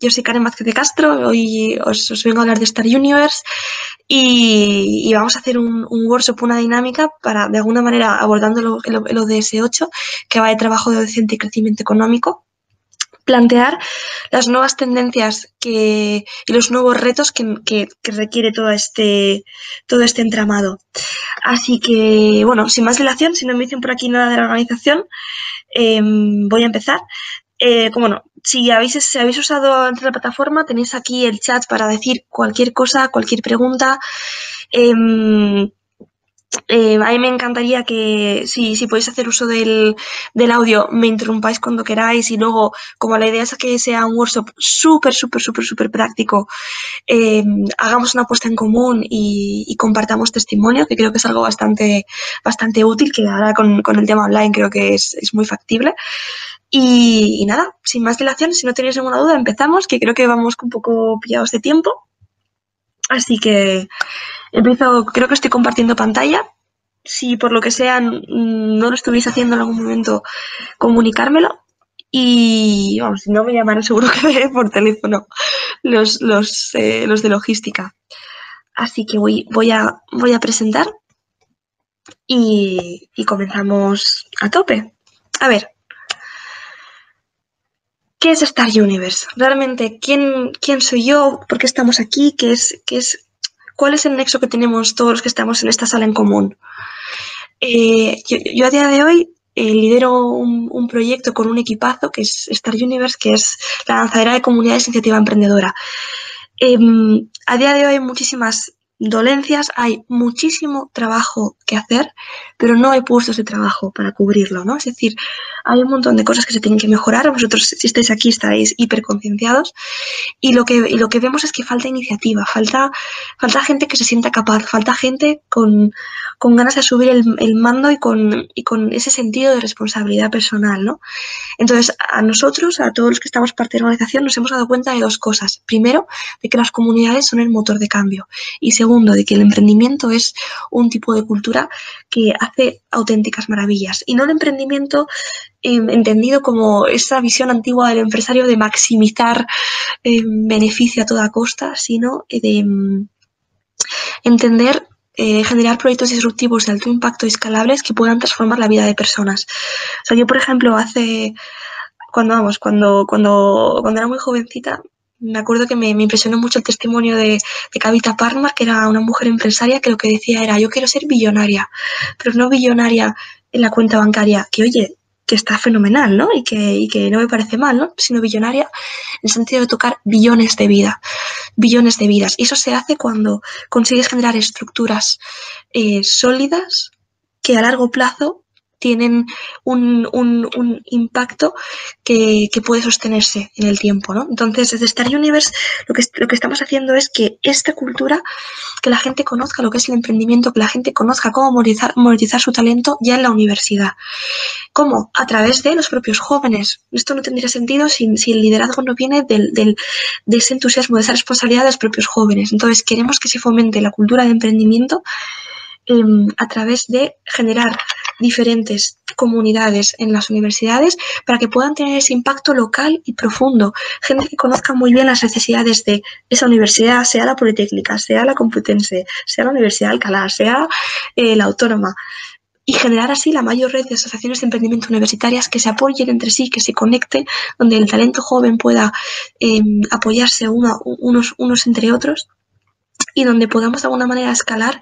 Yo soy Karen Vázquez de Castro, hoy os vengo a hablar de Star Universe y vamos a hacer un workshop, una dinámica para, de alguna manera, abordando el ODS 8, que va de trabajo decente y crecimiento económico, plantear las nuevas tendencias y los nuevos retos que requiere todo este entramado. Así que, bueno, sin más dilación, si no me dicen por aquí nada de la organización, voy a empezar. Bueno, si habéis usado antes la plataforma, tenéis aquí el chat para decir cualquier cosa, cualquier pregunta. A mí me encantaría que si podéis hacer uso del audio, me interrumpáis cuando queráis, y luego, como la idea es que sea un workshop súper práctico, hagamos una puesta en común y compartamos testimonio, que creo que es algo bastante útil, que ahora con el tema online creo que es muy factible. Y nada, sin más dilación, si no tenéis ninguna duda, empezamos, que creo que vamos un poco pillados de tiempo. Así que empiezo, creo que estoy compartiendo pantalla. Si por lo que sea no lo estuvierais haciendo en algún momento, comunicármelo. Y vamos, si no me llamarán seguro que por teléfono los de logística. Así que voy a presentar y comenzamos a tope. A ver, ¿qué es Star Universe? Realmente, ¿quién soy yo? ¿Por qué estamos aquí? ¿Cuál es el nexo que tenemos todos los que estamos en esta sala en común? Yo a día de hoy lidero un proyecto con un equipazo que es Star Universe, que es la lanzadera de comunidades de iniciativa emprendedora. A día de hoy hay muchísimas dolencias, hay muchísimo trabajo que hacer, pero no hay puestos de trabajo para cubrirlo, ¿no? Es decir, hay un montón de cosas que se tienen que mejorar. Vosotros, si estáis aquí, estaréis hiperconcienciados. Y lo que vemos es que falta iniciativa, falta gente que se sienta capaz, falta gente con ganas de subir el mando y con ese sentido de responsabilidad personal, ¿no? Entonces, a nosotros, a todos los que estamos parte de la organización, nos hemos dado cuenta de dos cosas. Primero, de que las comunidades son el motor de cambio. Y segundo, de que el emprendimiento es un tipo de cultura que hace auténticas maravillas. Y no el emprendimiento entendido como esa visión antigua del empresario de maximizar beneficio a toda costa, sino de entender generar proyectos disruptivos de alto impacto y escalables que puedan transformar la vida de personas. O sea, yo, por ejemplo, cuando era muy jovencita, me acuerdo que me impresionó mucho el testimonio de Kavita Parmar, que era una mujer empresaria que lo que decía era: yo quiero ser billonaria, pero no billonaria en la cuenta bancaria, que oye, que está fenomenal, ¿no? Y que no me parece mal, ¿no? Sino billonaria en el sentido de tocar billones de vidas. Y eso se hace cuando consigues generar estructuras sólidas que a largo plazo tienen un impacto que puede sostenerse en el tiempo, ¿no? Entonces, desde Star Universe lo que estamos haciendo es que esta cultura, que la gente conozca lo que es el emprendimiento, que la gente conozca cómo monetizar su talento ya en la universidad. ¿Cómo? A través de los propios jóvenes. Esto no tendría sentido si el liderazgo no viene de ese entusiasmo, de esa responsabilidad de los propios jóvenes. Entonces, queremos que se fomente la cultura de emprendimiento a través de generar diferentes comunidades en las universidades para que puedan tener ese impacto local y profundo. Gente que conozca muy bien las necesidades de esa universidad, sea la Politécnica, sea la Complutense, sea la Universidad de Alcalá, sea la Autónoma, y generar así la mayor red de asociaciones de emprendimiento universitarias que se apoyen entre sí, que se conecten, donde el talento joven pueda apoyarse unos entre otros, y donde podamos de alguna manera escalar,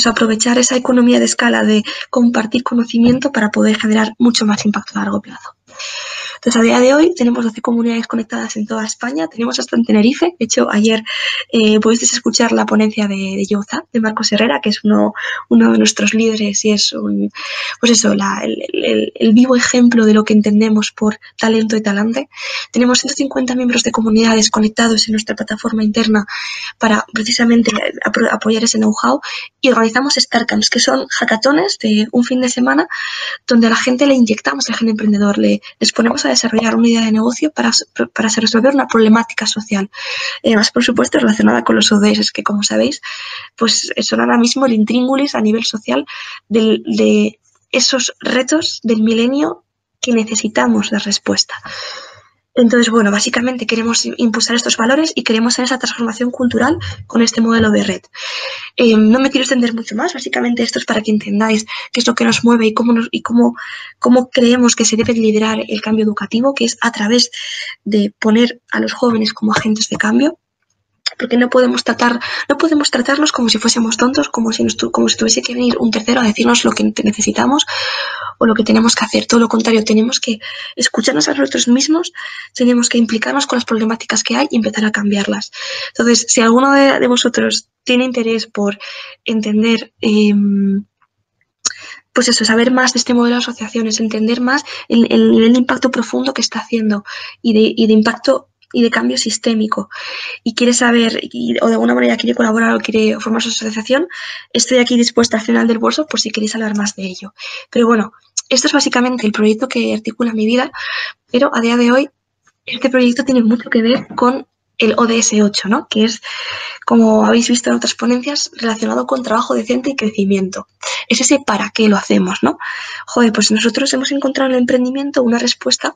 aprovechar esa economía de escala de compartir conocimiento para poder generar mucho más impacto a largo plazo. Entonces, a día de hoy tenemos 12 comunidades conectadas en toda España, tenemos hasta en Tenerife. De hecho, ayer pudisteis escuchar la ponencia de Youza, de Marcos Herrera, que es uno de nuestros líderes y es el vivo ejemplo de lo que entendemos por talento y talante. Tenemos 150 miembros de comunidades conectados en nuestra plataforma interna para precisamente apoyar ese know-how, y organizamos Starcamps, que son hackatones de un fin de semana donde a la gente le inyectamos el gen emprendedor, les ponemos a desarrollar una idea de negocio para resolver una problemática social. Además, por supuesto, relacionada con los ODS, que, como sabéis, pues son ahora mismo el intríngulis a nivel social de esos retos del milenio que necesitamos dar respuesta. Entonces, bueno, básicamente queremos impulsar estos valores y queremos hacer esa transformación cultural con este modelo de red. No me quiero extender mucho más, básicamente esto es para que entendáis qué es lo que nos mueve cómo creemos que se debe liderar el cambio educativo, que es a través de poner a los jóvenes como agentes de cambio. Porque no podemos tratarlos como si fuésemos tontos, como si tuviese que venir un tercero a decirnos lo que necesitamos o lo que tenemos que hacer. Todo lo contrario, tenemos que escucharnos a nosotros mismos, tenemos que implicarnos con las problemáticas que hay y empezar a cambiarlas. Entonces, si alguno de vosotros tiene interés por entender, pues eso, saber más de este modelo de asociaciones, entender más el nivel de impacto profundo que está haciendo y de impacto y de cambio sistémico, y quiere saber o de alguna manera quiere colaborar o quiere formar su asociación, estoy aquí dispuesta al final del curso por si queréis hablar más de ello. Pero bueno, esto es básicamente el proyecto que articula mi vida, pero a día de hoy este proyecto tiene mucho que ver con el ODS 8, ¿no? Que es, como habéis visto en otras ponencias, relacionado con trabajo decente y crecimiento. Es ese para qué lo hacemos, ¿no? Joder, pues nosotros hemos encontrado en el emprendimiento una respuesta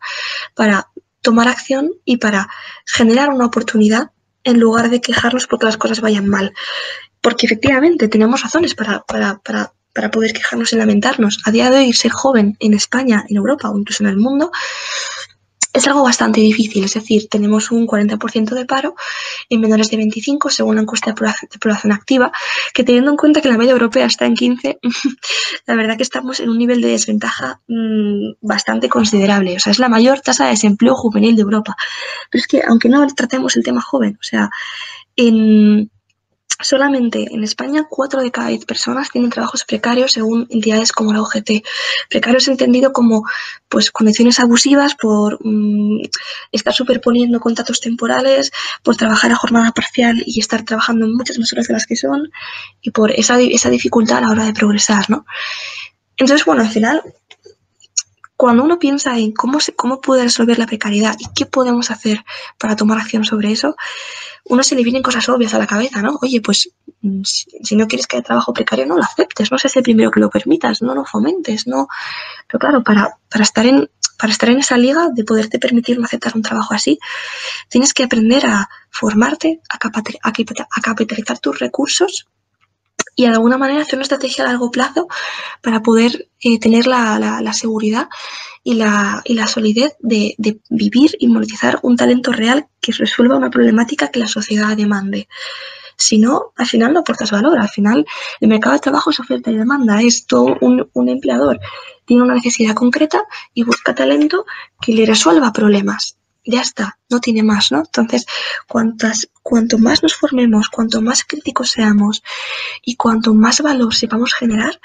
para tomar acción y para generar una oportunidad en lugar de quejarnos porque las cosas vayan mal. Porque efectivamente tenemos razones para poder quejarnos y lamentarnos. A día de hoy, ser joven en España, en Europa o incluso en el mundo es algo bastante difícil. Es decir, tenemos un 40% de paro en menores de 25, según la encuesta de población activa, que teniendo en cuenta que la media europea está en 15, la verdad que estamos en un nivel de desventaja bastante considerable. O sea, es la mayor tasa de desempleo juvenil de Europa. Pero es que, aunque no tratemos el tema joven, o sea, solamente en España 4 de cada 10 personas tienen trabajos precarios según entidades como la OGT. Precarios entendido como pues condiciones abusivas por estar superponiendo contratos temporales, por trabajar a jornada parcial y estar trabajando muchas más horas de las que son, y por esa dificultad a la hora de progresar, ¿no? Entonces, bueno, al final, cuando uno piensa en cómo puede resolver la precariedad y qué podemos hacer para tomar acción sobre eso, uno se le vienen cosas obvias a la cabeza, ¿no? Oye, pues si no quieres que haya trabajo precario, no lo aceptes, no seas el primero que lo permitas, no lo fomentes, no. Pero claro, para estar en esa liga de poderte permitir no aceptar un trabajo así, tienes que aprender a formarte, a capitalizar tus recursos y de alguna manera hacer una estrategia a largo plazo para poder tener la seguridad y la solidez de vivir y monetizar un talento real que resuelva una problemática que la sociedad demande. Si no, al final no aportas valor. Al final, el mercado de trabajo es oferta y demanda. Es todo un empleador. Tiene una necesidad concreta y busca talento que le resuelva problemas. Ya está, no tiene más, ¿no? Entonces, cuanto más nos formemos, cuanto más críticos seamos y cuanto más valor sepamos generar,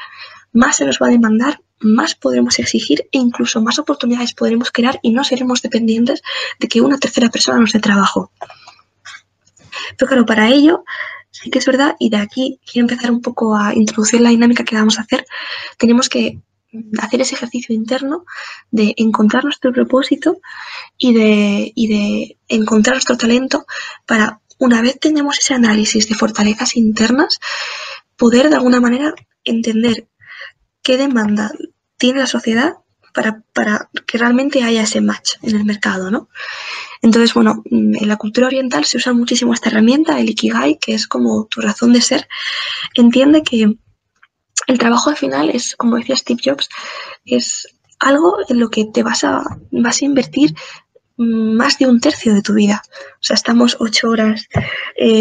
más se nos va a demandar, más podremos exigir e incluso más oportunidades podremos crear y no seremos dependientes de que una tercera persona nos dé trabajo. Pero claro, para ello sí que es verdad, y de aquí quiero empezar un poco a introducir la dinámica que vamos a hacer, tenemos que hacer ese ejercicio interno de encontrar nuestro propósito y de encontrar nuestro talento para, una vez tenemos ese análisis de fortalezas internas, poder de alguna manera entender qué demanda tiene la sociedad para que realmente haya ese match en el mercado, ¿no? Entonces, bueno, en la cultura oriental se usa muchísimo esta herramienta, el Ikigai, que es como tu razón de ser. Entiende que el trabajo al final es, como decía Steve Jobs, es algo en lo que te vas a invertir más de un tercio de tu vida. O sea, estamos 8 horas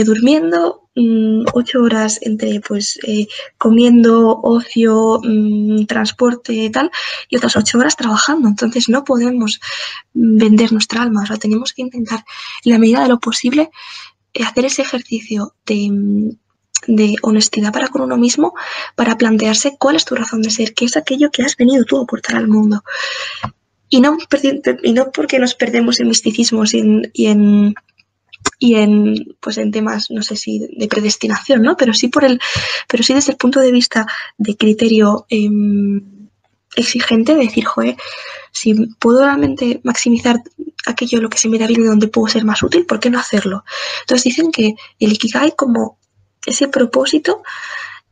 durmiendo, 8 horas entre pues comiendo, ocio, transporte y tal, y otras 8 horas trabajando. Entonces no podemos vender nuestra alma. O sea, tenemos que intentar, en la medida de lo posible, hacer ese ejercicio de honestidad para con uno mismo, para plantearse cuál es tu razón de ser, qué es aquello que has venido tú a aportar al mundo. Y no porque nos perdemos en misticismos y en temas, no sé si de predestinación, ¿no? Pero sí desde el punto de vista de criterio exigente, de decir, joder, si puedo realmente maximizar aquello lo que se me da bien y donde puedo ser más útil, ¿por qué no hacerlo? Entonces dicen que el Ikigai, como ese propósito,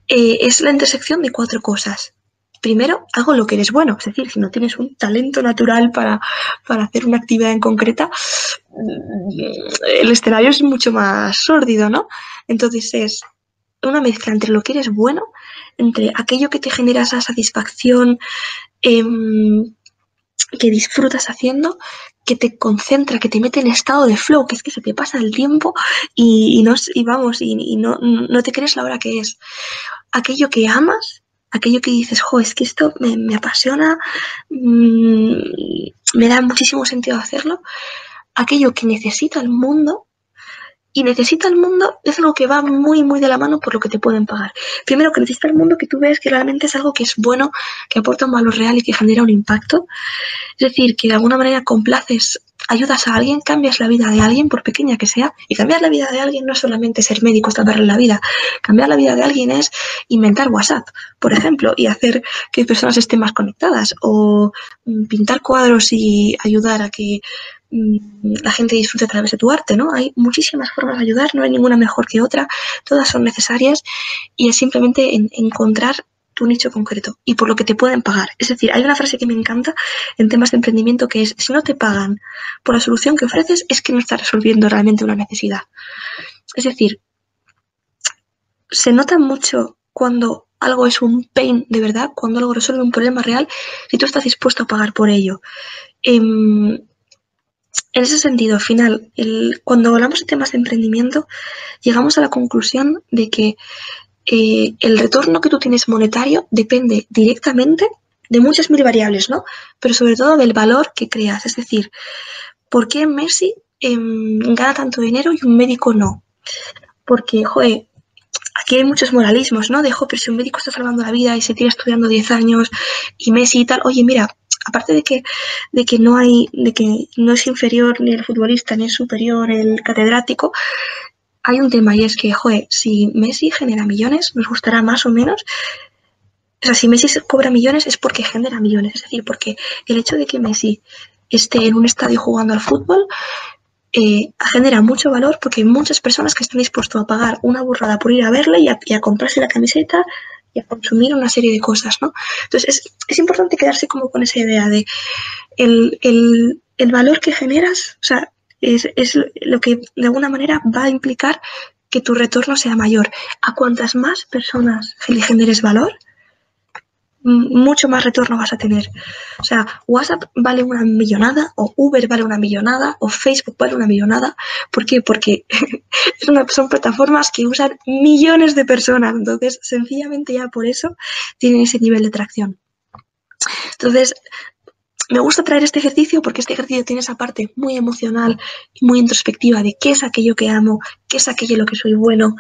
es la intersección de 4 cosas. primero, hago lo que eres bueno. Es decir, si no tienes un talento natural para hacer una actividad en concreta, el escenario es mucho más sórdido, ¿no? Entonces es una mezcla entre lo que eres bueno, entre aquello que te genera esa satisfacción eh, que disfrutas haciendo, que te concentra, que te mete en estado de flow, que es que se te pasa el tiempo y no te crees la hora que es. Aquello que amas, aquello que dices, jo, es que esto me apasiona, me da muchísimo sentido hacerlo, aquello que necesita el mundo. Y necesita el mundo es algo que va muy, muy de la mano por lo que te pueden pagar. Primero, que necesita el mundo que tú ves que realmente es algo que es bueno, que aporta un valor real y que genera un impacto. Es decir, que de alguna manera complaces, ayudas a alguien, cambias la vida de alguien, por pequeña que sea. Y cambiar la vida de alguien no es solamente ser médico, salvarle la vida. Cambiar la vida de alguien es inventar WhatsApp, por ejemplo, y hacer que personas estén más conectadas. O pintar cuadros y ayudar a que la gente disfrute a través de tu arte, ¿no? Hay muchísimas formas de ayudar, no hay ninguna mejor que otra, todas son necesarias y es simplemente encontrar tu nicho concreto y por lo que te pueden pagar. Es decir, hay una frase que me encanta en temas de emprendimiento que es, si no te pagan por la solución que ofreces, es que no estás resolviendo realmente una necesidad. Es decir, se nota mucho cuando algo es un pain de verdad, cuando algo resuelve un problema real, si tú estás dispuesto a pagar por ello. En ese sentido, al final, cuando hablamos de temas de emprendimiento, llegamos a la conclusión de que el retorno que tú tienes monetario depende directamente de muchas mil variables, ¿no? Pero sobre todo del valor que creas. Es decir, ¿por qué Messi gana tanto dinero y un médico no? Porque, joder, aquí hay muchos moralismos, ¿no? De, pero si un médico está salvando la vida y se tira estudiando 10 años y Messi y tal, oye, mira, aparte de que no es inferior ni el futbolista ni es superior el catedrático, hay un tema y es que, joder, si Messi genera millones, nos gustará más o menos. O sea, si Messi cobra millones es porque genera millones. Es decir, porque el hecho de que Messi esté en un estadio jugando al fútbol genera mucho valor porque hay muchas personas que están dispuestos a pagar una burrada por ir a verle y a comprarse la camiseta y a consumir una serie de cosas, ¿no? Entonces es importante quedarse como con esa idea de el valor que generas, o sea, es lo que de alguna manera va a implicar que tu retorno sea mayor. A cuantas más personas le generes valor, mucho más retorno vas a tener. O sea, WhatsApp vale una millonada, o Uber vale una millonada, o Facebook vale una millonada. ¿Por qué? Porque son plataformas que usan millones de personas. Entonces, sencillamente ya por eso tienen ese nivel de tracción. Entonces, me gusta traer este ejercicio porque este ejercicio tiene esa parte muy emocional y muy introspectiva de qué es aquello que amo, qué es aquello en lo que soy bueno,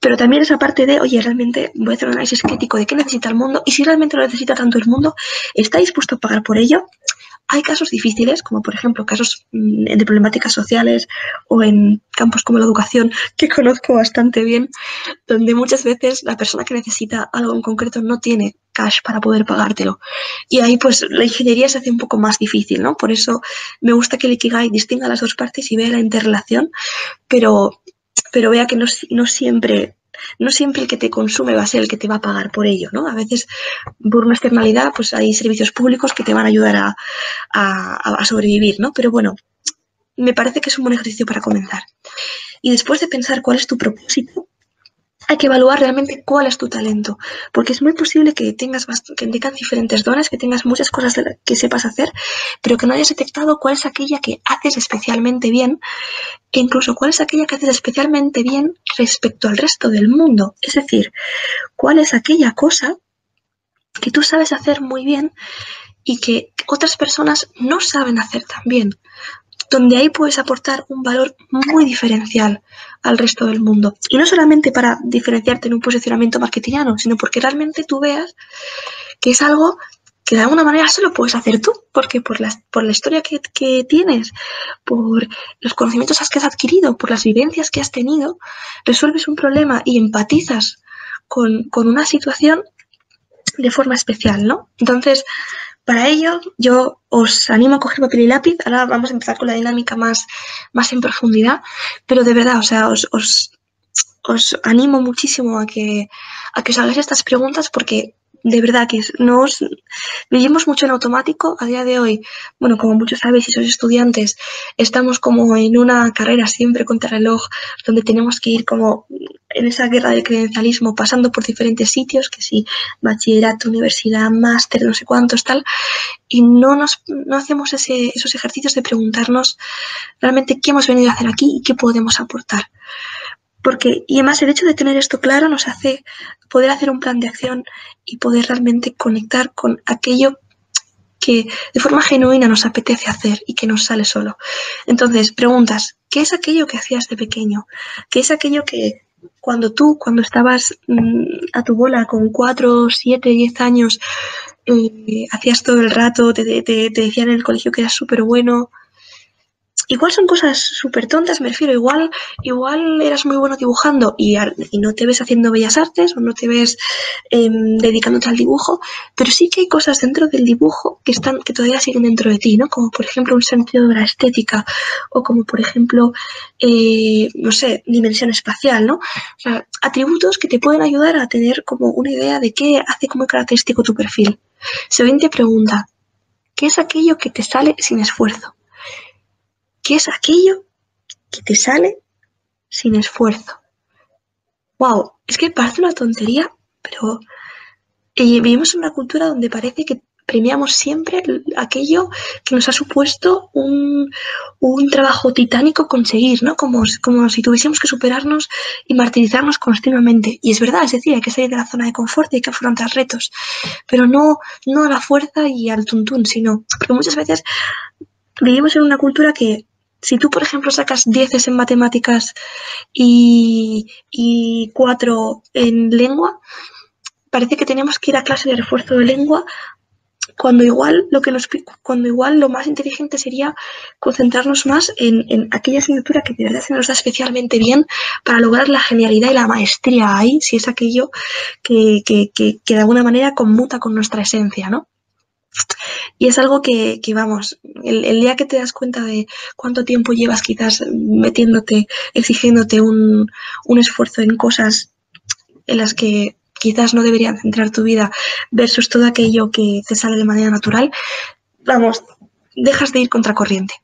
pero también esa parte de, oye, realmente voy a hacer un análisis crítico de qué necesita el mundo y si realmente lo necesita tanto el mundo, ¿está dispuesto a pagar por ello? Hay casos difíciles, como por ejemplo casos de problemáticas sociales o en campos como la educación, que conozco bastante bien, donde muchas veces la persona que necesita algo en concreto no tiene cash para poder pagártelo. Y ahí pues la ingeniería se hace un poco más difícil, ¿no? Por eso me gusta que el Ikigai distinga las dos partes y vea la interrelación, pero vea que no siempre el que te consume va a ser el que te va a pagar por ello, ¿no? A veces, por una externalidad, pues hay servicios públicos que te van a ayudar a sobrevivir, ¿no? Pero bueno, me parece que es un buen ejercicio para comenzar. Y después de pensar cuál es tu propósito, hay que evaluar realmente cuál es tu talento, porque es muy posible que tengas diferentes dones, que tengas muchas cosas que sepas hacer, pero que no hayas detectado cuál es aquella que haces especialmente bien e incluso cuál es aquella que haces especialmente bien respecto al resto del mundo. Es decir, cuál es aquella cosa que tú sabes hacer muy bien y que otras personas no saben hacer tan bien, donde ahí puedes aportar un valor muy diferencial al resto del mundo. Y no solamente para diferenciarte en un posicionamiento marketingiano, sino porque realmente tú veas que es algo que de alguna manera solo puedes hacer tú, porque por la historia que tienes, por los conocimientos que has adquirido, por las vivencias que has tenido, resuelves un problema y empatizas con una situación de forma especial, ¿no? Entonces, para ello, yo os animo a coger papel y lápiz. Ahora vamos a empezar con la dinámica más en profundidad, pero de verdad, o sea, os animo muchísimo a que os hagáis estas preguntas porque de verdad que vivimos mucho en automático a día de hoy. Bueno, como muchos sabéis, si sois estudiantes, estamos como en una carrera siempre contra reloj, donde tenemos que ir como en esa guerra del credencialismo, pasando por diferentes sitios, que sí, bachillerato, universidad, máster, no sé cuántos, tal, y no hacemos esos ejercicios de preguntarnos realmente qué hemos venido a hacer aquí y qué podemos aportar. Y además el hecho de tener esto claro nos hace poder hacer un plan de acción y poder realmente conectar con aquello que de forma genuina nos apetece hacer y que nos sale solo. Entonces, preguntas, ¿qué es aquello que hacías de pequeño? ¿Qué es aquello que cuando estabas a tu bola con 4, 7, 10 años, hacías todo el rato, te decían en el colegio que eras súper bueno? Igual son cosas súper tontas, me refiero, igual eras muy bueno dibujando y no te ves haciendo bellas artes o no te ves dedicándote al dibujo, pero sí que hay cosas dentro del dibujo que todavía siguen dentro de ti, ¿no? Como por ejemplo un sentido de la estética o como por ejemplo, no sé, dimensión espacial, ¿no? O sea, atributos que te pueden ayudar a tener como una idea de qué hace como característico tu perfil. Siguiente pregunta, ¿qué es aquello que te sale sin esfuerzo? ¿Qué es aquello que te sale sin esfuerzo? Wow, es que parece una tontería, pero vivimos en una cultura donde parece que premiamos siempre aquello que nos ha supuesto un trabajo titánico conseguir, ¿no? Como si tuviésemos que superarnos y martirizarnos continuamente. Y es verdad, es decir, hay que salir de la zona de confort y hay que afrontar retos, pero no a la fuerza y al tuntún, sino que muchas veces vivimos en una cultura que si tú, por ejemplo, sacas 10 en matemáticas y 4 en lengua, parece que tenemos que ir a clase de refuerzo de lengua cuando igual lo más inteligente sería concentrarnos más en aquella asignatura que de verdad se nos da especialmente bien para lograr la genialidad y la maestría ahí, si es aquello que de alguna manera conmuta con nuestra esencia, ¿no? Y es algo que vamos, el día que te das cuenta de cuánto tiempo llevas quizás metiéndote, exigiéndote un esfuerzo en cosas en las que quizás no deberían centrar tu vida versus todo aquello que te sale de manera natural, vamos, dejas de ir contracorriente.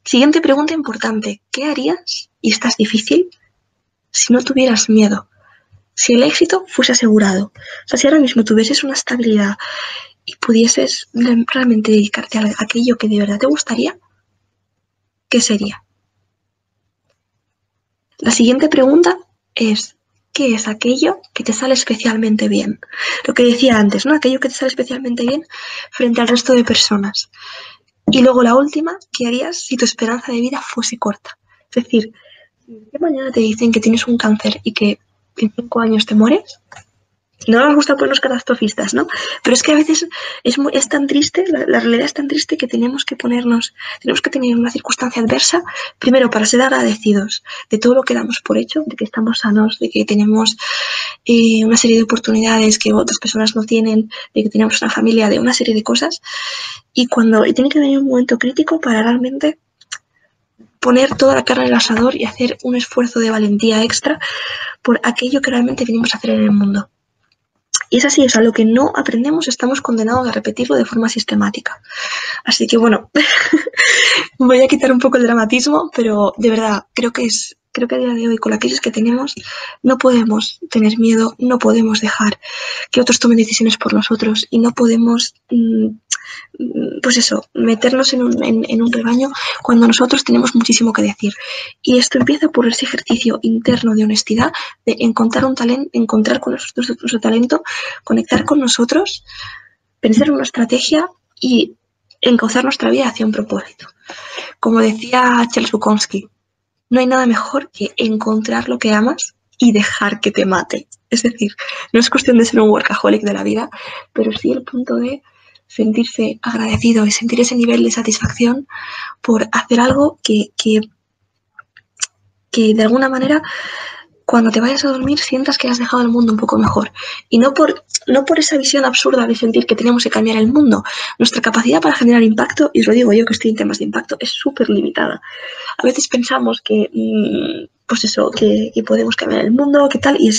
Siguiente pregunta importante, ¿qué harías, y esta es difícil, si no tuvieras miedo? Si el éxito fuese asegurado, o sea, si ahora mismo tuvieses una estabilidad y pudieses realmente dedicarte a aquello que de verdad te gustaría, ¿qué sería? La siguiente pregunta es, ¿qué es aquello que te sale especialmente bien? Lo que decía antes, ¿no? Aquello que te sale especialmente bien frente al resto de personas. Y luego la última, ¿qué harías si tu esperanza de vida fuese corta? Es decir, si mañana te dicen que tienes un cáncer y que en 5 años te mueres, no nos gusta ponernos catastrofistas, ¿no? Pero es que a veces es tan triste, la realidad es tan triste que tenemos que tener una circunstancia adversa, primero para ser agradecidos de todo lo que damos por hecho, de que estamos sanos, de que tenemos una serie de oportunidades que otras personas no tienen, de que tenemos una familia, de una serie de cosas, y tiene que venir un momento crítico para realmente poner toda la carne en el asador y hacer un esfuerzo de valentía extra por aquello que realmente venimos a hacer en el mundo. Y es así, o sea, lo que no aprendemos estamos condenados a repetirlo de forma sistemática. Así que bueno, voy a quitar un poco el dramatismo, pero de verdad, creo que a día de hoy, con la crisis que tenemos, no podemos tener miedo, no podemos dejar que otros tomen decisiones por nosotros y no podemos, pues eso, meternos en un rebaño cuando nosotros tenemos muchísimo que decir. Y esto empieza por ese ejercicio interno de honestidad, de encontrar encontrar con nuestro talento, conectar con nosotros, pensar en una estrategia y encauzar nuestra vida hacia un propósito. Como decía Charles Bukowski, no hay nada mejor que encontrar lo que amas y dejar que te mate. Es decir, no es cuestión de ser un workaholic de la vida, pero sí el punto de sentirse agradecido y sentir ese nivel de satisfacción por hacer algo que de alguna manera cuando te vayas a dormir sientas que has dejado el mundo un poco mejor. Y no por esa visión absurda de sentir que tenemos que cambiar el mundo. Nuestra capacidad para generar impacto, y os lo digo yo que estoy en temas de impacto, es súper limitada. A veces pensamos que pues eso, que podemos cambiar el mundo, que tal, y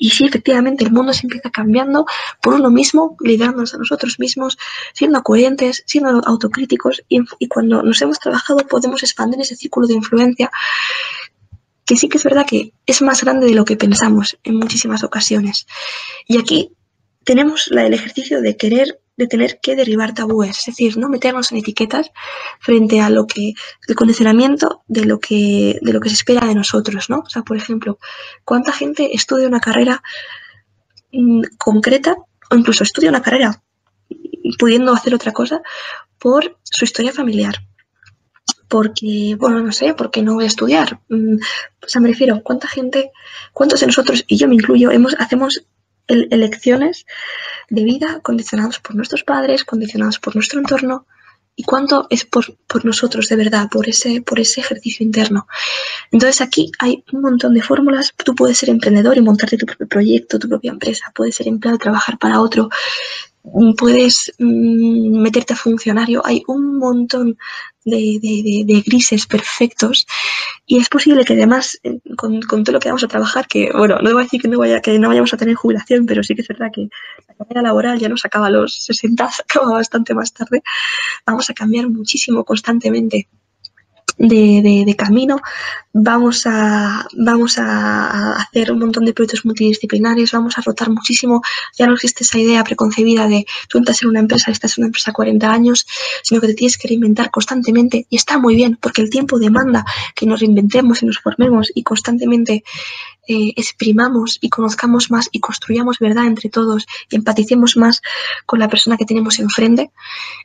sí, efectivamente, el mundo se empieza cambiando por uno mismo, liderándonos a nosotros mismos, siendo coherentes, siendo autocríticos, y cuando nos hemos trabajado podemos expandir ese círculo de influencia, que sí que es verdad que es más grande de lo que pensamos en muchísimas ocasiones. Y aquí tenemos el ejercicio de tener que derribar tabúes, es decir, no meternos en etiquetas frente a el condicionamiento de lo que se espera de nosotros, ¿no? O sea, por ejemplo, ¿cuánta gente estudia una carrera concreta o incluso estudia una carrera pudiendo hacer otra cosa por su historia familiar? Porque, bueno, no sé, porque no voy a estudiar. O sea, me refiero, cuántos de nosotros, y yo me incluyo, hacemos elecciones de vida condicionados por nuestros padres, condicionados por nuestro entorno, y cuánto es por nosotros de verdad, por ese ejercicio interno. Entonces aquí hay un montón de fórmulas. Tú puedes ser emprendedor y montarte tu propio proyecto, tu propia empresa, puedes ser empleado y trabajar para otro, puedes meterte a funcionario. Hay un montón de grises perfectos, y es posible que además con todo lo que vamos a trabajar, que bueno, no voy a decir que no vayamos a tener jubilación, pero sí que es verdad que la carrera laboral ya no se acaba a los 60, se acaba bastante más tarde. Vamos a cambiar muchísimo constantemente de camino, vamos a hacer un montón de proyectos multidisciplinares, vamos a rotar muchísimo. Ya no existe esa idea preconcebida de tú entras en una empresa y estás en una empresa 40 años, sino que te tienes que reinventar constantemente, y está muy bien porque el tiempo demanda que nos reinventemos y nos formemos y constantemente exprimamos y conozcamos más y construyamos verdad entre todos y empaticemos más con la persona que tenemos enfrente.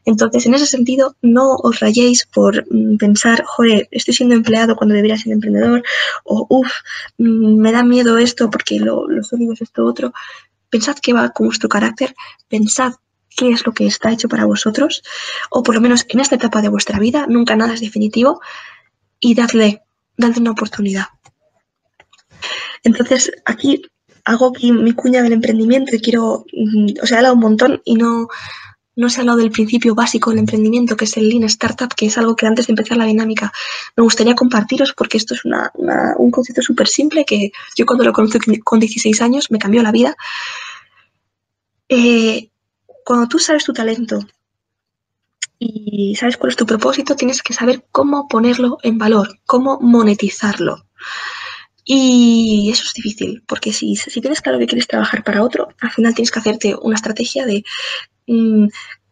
Entonces, en ese sentido, no os rayéis por pensar, joder, estoy siendo empleado cuando debería ser emprendedor, o me da miedo esto porque lo sólido es esto otro. Pensad qué va con vuestro carácter, pensad qué es lo que está hecho para vosotros, o por lo menos en esta etapa de vuestra vida, nunca nada es definitivo, y dadle una oportunidad. Entonces, aquí hago mi cuña del emprendimiento y quiero, os he hablado un montón y no se ha hablado del principio básico del emprendimiento, que es el Lean Startup, que es algo que antes de empezar la dinámica me gustaría compartiros, porque esto es un concepto súper simple que yo cuando lo conocí con 16 años me cambió la vida. Cuando tú sabes tu talento y sabes cuál es tu propósito, tienes que saber cómo ponerlo en valor, cómo monetizarlo. Y eso es difícil, porque si tienes claro que quieres trabajar para otro, al final tienes que hacerte una estrategia de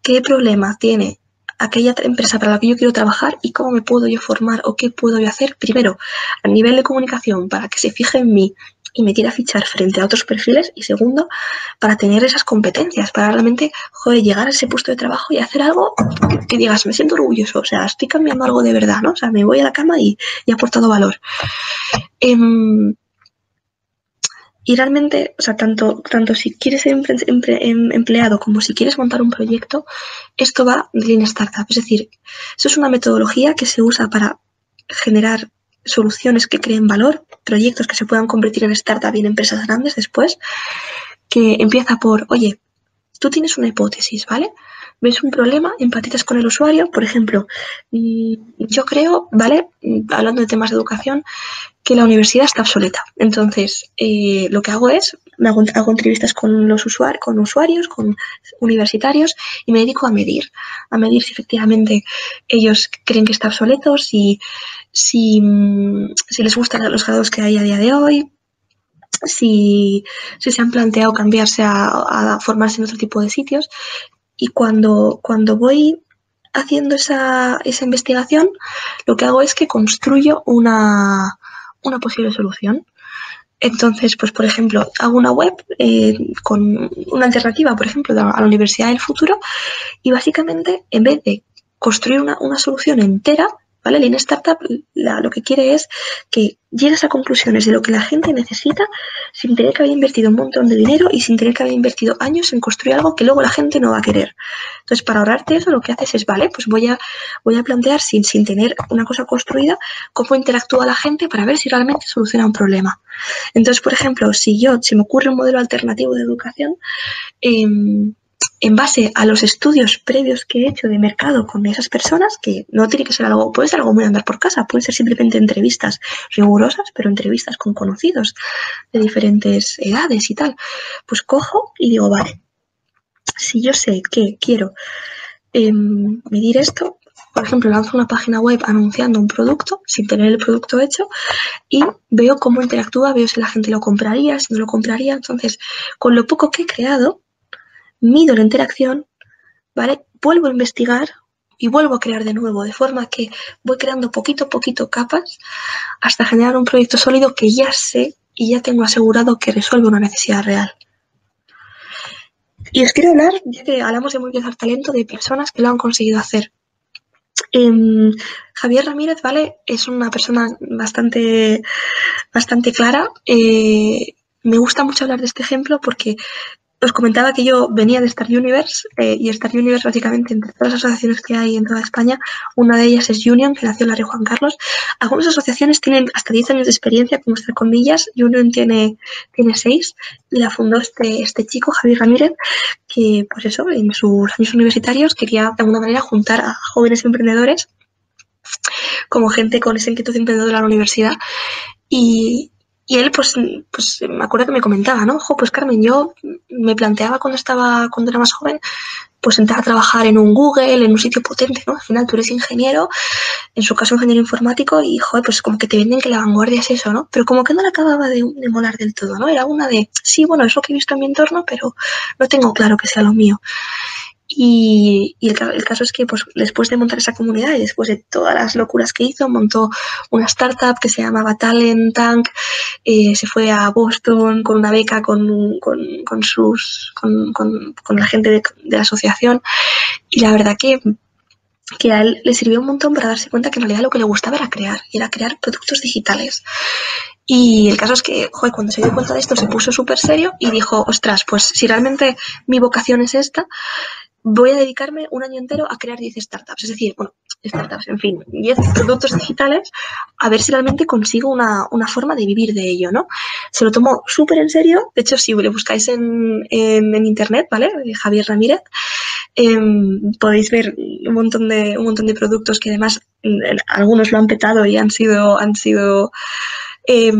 qué problema tiene aquella empresa para la que yo quiero trabajar y cómo me puedo yo formar o qué puedo yo hacer, primero, a nivel de comunicación, para que se fije en mí y me quiera fichar frente a otros perfiles, y segundo, para tener esas competencias, para realmente, joder, llegar a ese puesto de trabajo y hacer algo que digas, me siento orgulloso, o sea, estoy cambiando algo de verdad, ¿no? O sea, me voy a la cama y he aportado valor. Y realmente, o sea, tanto si quieres ser empleado como si quieres montar un proyecto, esto va de Lean Startup. Es decir, eso es una metodología que se usa para generar soluciones que creen valor, proyectos que se puedan convertir en startup y en empresas grandes después, que empieza por, oye, tú tienes una hipótesis, ¿vale? Ves un problema, empatizas con el usuario. Por ejemplo, yo creo, ¿vale? Hablando de temas de educación, que la universidad está obsoleta. Entonces, lo que hago es, hago entrevistas con usuarios, con universitarios, y me dedico a medir si efectivamente ellos creen que está obsoleto, si les gustan los grados que hay a día de hoy, si se han planteado cambiarse a formarse en otro tipo de sitios. Y cuando voy haciendo esa investigación, lo que hago es que construyo una posible solución. Entonces, pues por ejemplo, hago una web con una alternativa, por ejemplo, a la Universidad del Futuro, y básicamente, en vez de construir una solución entera, ¿vale? Lean Startup lo que quiere es que llegues a conclusiones de lo que la gente necesita sin tener que haber invertido un montón de dinero y sin tener que haber invertido años en construir algo que luego la gente no va a querer. Entonces, para ahorrarte eso, lo que haces es, vale, pues voy a plantear sin tener una cosa construida cómo interactúa la gente para ver si realmente soluciona un problema. Entonces, por ejemplo, si me ocurre un modelo alternativo de educación, en base a los estudios previos que he hecho de mercado con esas personas, que no tiene que ser algo, puede ser algo muy andar por casa, pueden ser simplemente entrevistas rigurosas, pero entrevistas con conocidos de diferentes edades y tal, pues cojo y digo, vale, si yo sé que quiero medir esto, por ejemplo, lanzo una página web anunciando un producto sin tener el producto hecho y veo cómo interactúa, veo si la gente lo compraría, si no lo compraría. Entonces, con lo poco que he creado, mido la interacción, ¿vale? Vuelvo a investigar y vuelvo a crear de nuevo, de forma que voy creando poquito a poquito capas hasta generar un proyecto sólido que ya sé y ya tengo asegurado que resuelve una necesidad real. Y os quiero hablar, ya que hablamos de monetizar talento, de personas que lo han conseguido hacer. Javier Ramírez, ¿vale? Es una persona bastante clara. Me gusta mucho hablar de este ejemplo porque os comentaba que yo venía de Star Universe y Star Universe básicamente entre todas las asociaciones que hay en toda España, una de ellas es Union, que nació en la Rey Juan Carlos. Algunas asociaciones tienen hasta 10 años de experiencia, como entre comillas. Union tiene 6 y la fundó este chico, Javier Ramírez, que pues eso, en sus años universitarios quería de alguna manera juntar a jóvenes emprendedores como gente con esa inquietud emprendedora de la universidad y él, pues me acuerdo que me comentaba, ¿no? Jo, pues Carmen, yo me planteaba cuando era más joven, pues entrar a trabajar en un Google, en un sitio potente, ¿no? Al final tú eres ingeniero, en su caso ingeniero informático, y joder, pues como que te venden que la vanguardia es eso, ¿no? Pero como que no le acababa de molar del todo, ¿no? Era una de, sí, bueno, es lo que he visto en mi entorno, pero no tengo claro que sea lo mío. Y el caso es que pues, después de montar esa comunidad y después de todas las locuras que hizo, montó una startup que se llamaba Talent Tank, se fue a Boston con una beca con la gente de la asociación y la verdad que a él le sirvió un montón para darse cuenta que en realidad lo que le gustaba era crear productos digitales. Y el caso es que, joder, cuando se dio cuenta de esto se puso súper serio y dijo, ostras, pues si realmente mi vocación es esta, voy a dedicarme un año entero a crear 10 startups, es decir, bueno, startups, en fin, 10 productos digitales, a ver si realmente consigo una forma de vivir de ello, ¿no? Se lo tomó súper en serio, de hecho, si lo buscáis en internet, ¿vale? Javier Ramírez, podéis ver un montón de productos que además algunos lo han petado y han sido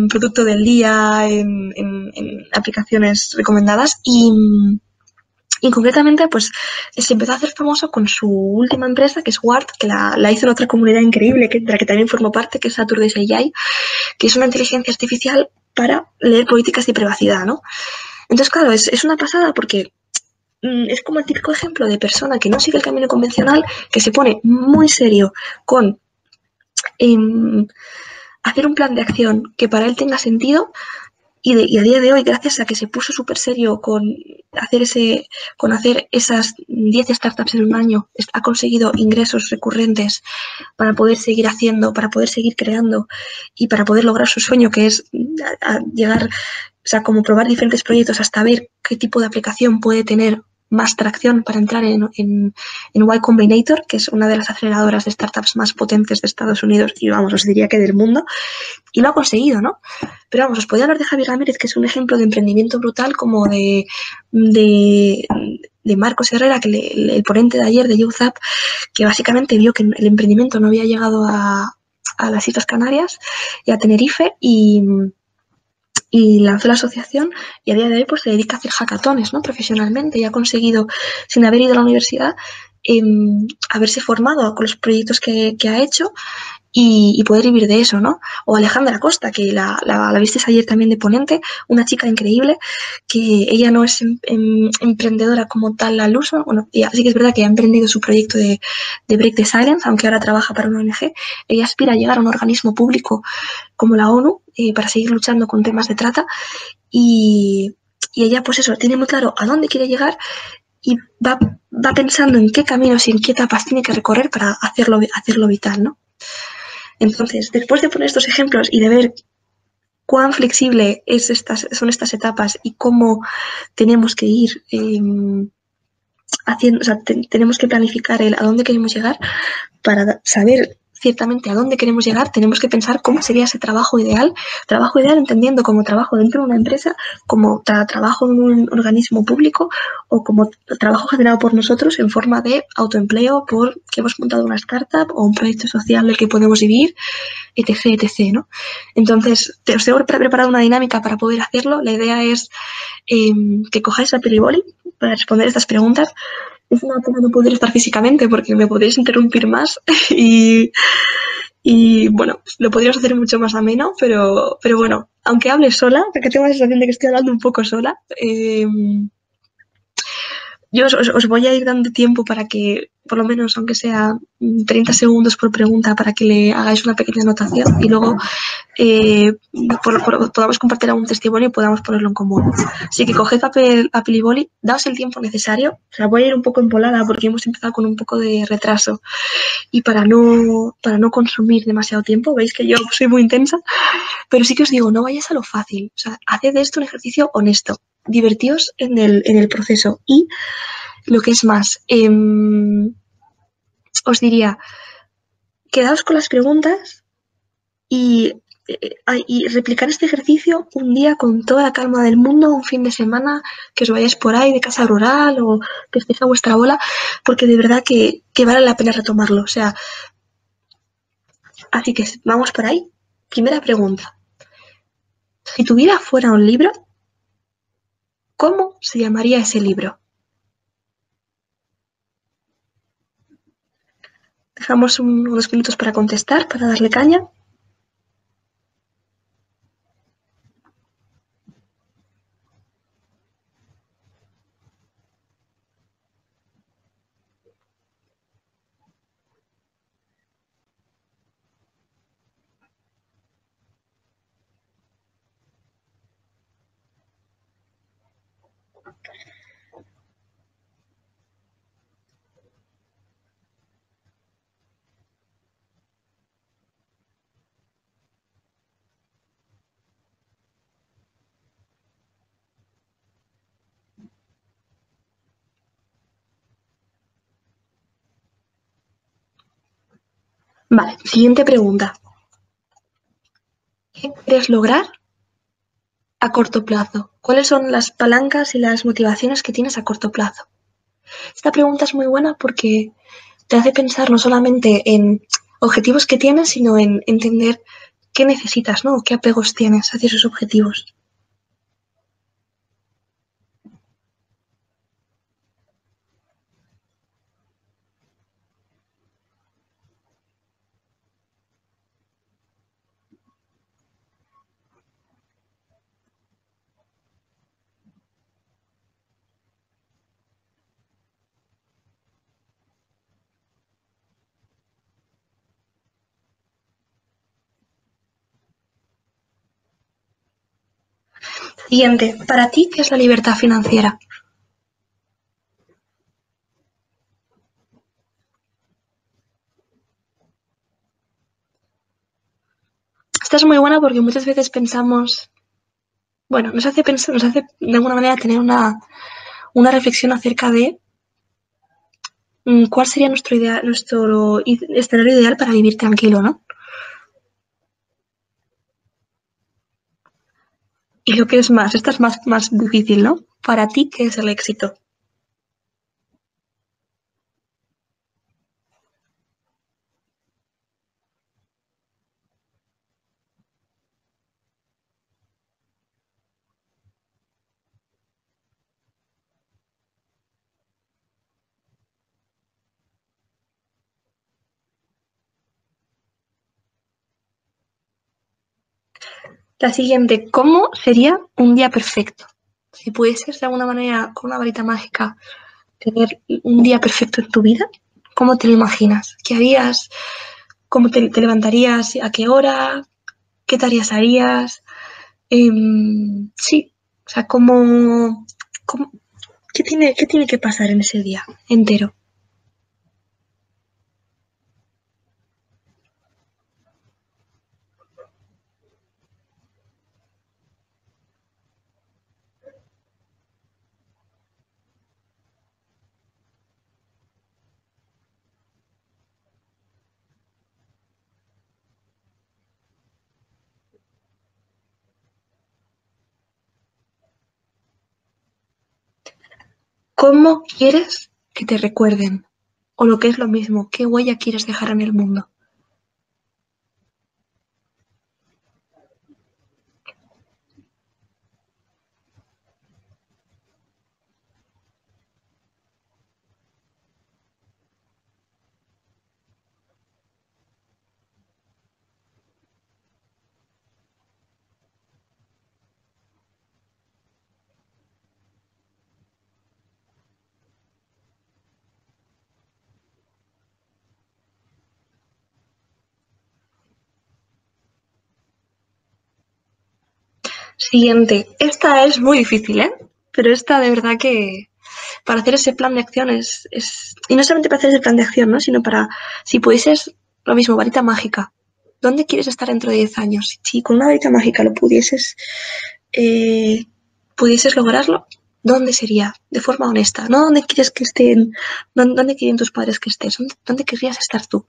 producto del día en aplicaciones recomendadas y concretamente, pues se empezó a hacer famoso con su última empresa, que es Ward, que la hizo en otra comunidad increíble, de la que también formó parte, que es Saturday's AI, que es una inteligencia artificial para leer políticas de privacidad, ¿no? Entonces, claro, es una pasada porque es como el típico ejemplo de persona que no sigue el camino convencional, que se pone muy serio con hacer un plan de acción que para él tenga sentido. Y a día de hoy, gracias a que se puso súper serio con hacer esas 10 startups en un año, ha conseguido ingresos recurrentes para poder seguir haciendo, para poder seguir creando y para poder lograr su sueño, que es llegar, o sea, como probar diferentes proyectos hasta ver qué tipo de aplicación puede tener más tracción para entrar en Y Combinator, que es una de las aceleradoras de startups más potentes de Estados Unidos y, vamos, os diría que del mundo. Y lo ha conseguido, ¿no? Pero vamos, os podía hablar de Javier Ramírez, que es un ejemplo de emprendimiento brutal, como de Marcos Herrera, que el ponente de ayer de Youth Up, que básicamente vio que el emprendimiento no había llegado a las Islas Canarias y a Tenerife y lanzó la asociación y a día de hoy pues se dedica a hacer hackatones, ¿no? Profesionalmente y ha conseguido, sin haber ido a la universidad, haberse formado con los proyectos que ha hecho y poder vivir de eso, ¿no? O Alejandra Costa, que la visteis ayer también de ponente, una chica increíble, que ella no es emprendedora como tal al uso, bueno, ella sí que es verdad que ha emprendido su proyecto de Break the Silence, aunque ahora trabaja para una ONG, ella aspira a llegar a un organismo público como la ONU para seguir luchando con temas de trata y ella pues eso, tiene muy claro a dónde quiere llegar y va pensando en qué caminos y en qué etapas tiene que recorrer para hacerlo vital, ¿no? Entonces, después de poner estos ejemplos y de ver cuán flexible son estas etapas y cómo tenemos que ir haciendo, o sea, tenemos que planificar a dónde queremos llegar para saber ciertamente a dónde queremos llegar, tenemos que pensar cómo sería ese trabajo ideal entendiendo como trabajo dentro de una empresa, como trabajo en un organismo público o como trabajo generado por nosotros en forma de autoempleo porque hemos montado una startup o un proyecto social del que podemos vivir, etc, etc, ¿no? Entonces, os tengo preparado una dinámica para poder hacerlo. La idea es que cojáis papel y boli para responder estas preguntas. Es una pena no poder estar físicamente porque me podréis interrumpir más y, y bueno, lo podríamos hacer mucho más ameno, pero bueno, aunque hable sola, porque tengo la sensación de que estoy hablando un poco sola, yo os voy a ir dando tiempo para que, por lo menos, aunque sea 30 segundos por pregunta, para que le hagáis una pequeña anotación y luego eh, podamos compartir algún testimonio y podamos ponerlo en común. Así que coged papel y boli, daos el tiempo necesario. O sea, voy a ir un poco empolada porque hemos empezado con un poco de retraso y para no consumir demasiado tiempo, veis que yo soy muy intensa, pero sí que os digo, no vayáis a lo fácil. O sea, haced de esto un ejercicio honesto. Divertíos en el proceso y lo que es más, os diría, quedaos con las preguntas y, y replicar este ejercicio un día con toda la calma del mundo, un fin de semana, que os vayáis por ahí de casa rural o que estéis a vuestra bola, porque de verdad que vale la pena retomarlo. O sea, así que vamos por ahí. Primera pregunta. Si tu vida fuera un libro, ¿cómo se llamaría ese libro? Dejamos unos minutos para contestar, para darle caña. Vale, siguiente pregunta. ¿Qué quieres lograr a corto plazo? ¿Cuáles son las palancas y las motivaciones que tienes a corto plazo? Esta pregunta es muy buena porque te hace pensar no solamente en objetivos que tienes, sino en entender qué necesitas, ¿no? ¿Qué apegos tienes hacia esos objetivos? Siguiente, para ti, ¿qué es la libertad financiera? Esta es muy buena porque muchas veces pensamos, bueno, nos hace pensar, nos hace de alguna manera tener una reflexión acerca de cuál sería nuestro escenario ideal para vivir tranquilo, ¿no? Y lo que es más, esta es más difícil, ¿no? Para ti, ¿qué es el éxito? La siguiente, ¿cómo sería un día perfecto? Si pudieses de alguna manera, con una varita mágica, tener un día perfecto en tu vida, ¿cómo te lo imaginas? ¿Qué harías? ¿Cómo te levantarías? ¿A qué hora? ¿Qué tareas harías? Sí, o sea, cómo- qué tiene que pasar en ese día entero? ¿Cómo quieres que te recuerden? O lo que es lo mismo, ¿qué huella quieres dejar en el mundo? Siguiente. Esta es muy difícil, ¿eh? Pero esta de verdad que para hacer ese plan de acción y no solamente para hacer ese plan de acción, ¿no? Sino para, si pudieses, lo mismo, varita mágica. ¿Dónde quieres estar dentro de 10 años? Si con una varita mágica lo eh, pudieses lograrlo, ¿dónde sería? De forma honesta. No dónde quieres que estén, dónde quieren tus padres que estés, dónde querrías estar tú.